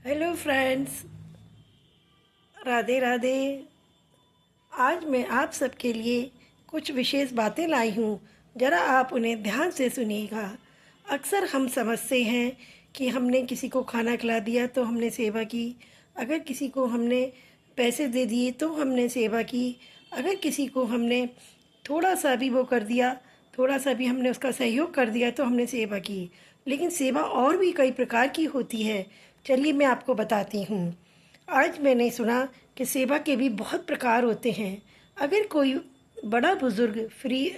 Hello friends, Radhe Radhe. आज मैं आप सबके लिए कुछ विशेष बातें लाई हूँ। ज़रा आप उन्हें ध्यान से सुनिएगा। अक्सर हम समझते हैं कि हमने किसी को खाना खिला दिया तो हमने सेवा की, अगर किसी को हमने पैसे दे दिए तो हमने सेवा की, अगर किसी को हमने थोड़ा सा भी वो कर दिया, थोड़ा सा भी हमने उसका सहयोग कर दिया तो हमने सेवा की। लेकिन सेवा और भी कई प्रकार की होती है। चलिए मैं आपको बताती हूँ। आज मैंने सुना कि सेवा के भी बहुत प्रकार होते हैं। अगर कोई बड़ा बुज़ुर्ग फ्री,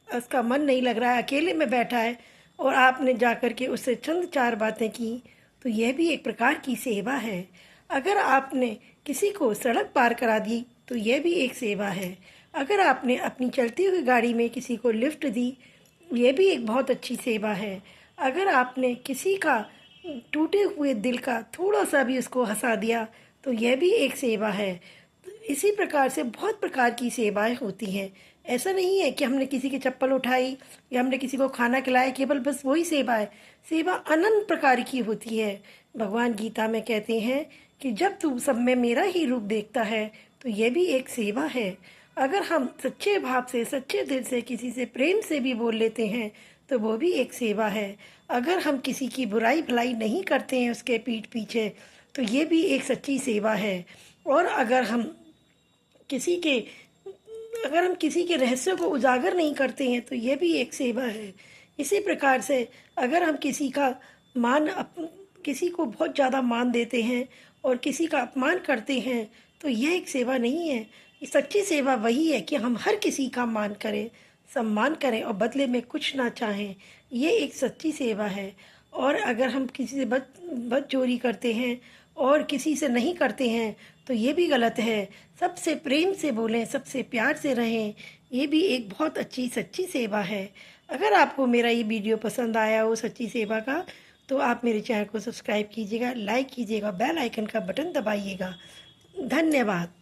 उसका मन नहीं लग रहा है, अकेले में बैठा है और आपने जा कर के उससे चंद चार बातें की तो यह भी एक प्रकार की सेवा है। अगर आपने किसी को सड़क पार करा दी तो यह भी एक सेवा है। अगर आपने अपनी चलती हुई गाड़ी में किसी को लिफ्ट दी, यह भी एक बहुत अच्छी सेवा है। अगर आपने किसी का टूटे हुए दिल का थोड़ा सा भी उसको हंसा दिया तो यह भी एक सेवा है। इसी प्रकार से बहुत प्रकार की सेवाएं होती हैं। ऐसा नहीं है कि हमने किसी की चप्पल उठाई या हमने किसी को खाना खिलाया केवल बस वही सेवा है। सेवा अनंत प्रकार की होती है। भगवान गीता में कहते हैं कि जब तू सब में मेरा ही रूप देखता है तो यह भी एक सेवा है। अगर हम सच्चे भाव से, सच्चे दिल से किसी से प्रेम से भी बोल लेते हैं तो वो भी एक सेवा है। अगर हम किसी की बुराई भलाई नहीं करते हैं उसके पीठ पीछे तो ये भी एक सच्ची सेवा है। और किसी के अगर हम किसी के रहस्य को उजागर नहीं करते हैं तो ये भी एक सेवा है। इसी प्रकार से अगर हम किसी को बहुत ज़्यादा मान देते हैं और किसी का अपमान करते हैं तो यह एक सेवा नहीं है। सच्ची सेवा वही है कि हम हर किसी का मान करें, सम्मान करें और बदले में कुछ ना चाहें। ये एक सच्ची सेवा है। और अगर हम किसी से बदचोरी करते हैं और किसी से नहीं करते हैं तो ये भी गलत है। सबसे प्रेम से बोलें, सबसे प्यार से रहें, ये भी एक बहुत अच्छी सच्ची सेवा है। अगर आपको मेरा ये वीडियो पसंद आया हो सच्ची सेवा का तो आप मेरे चैनल को सब्सक्राइब कीजिएगा, लाइक कीजिएगा, बेल आइकन का बटन दबाइएगा। धन्यवाद।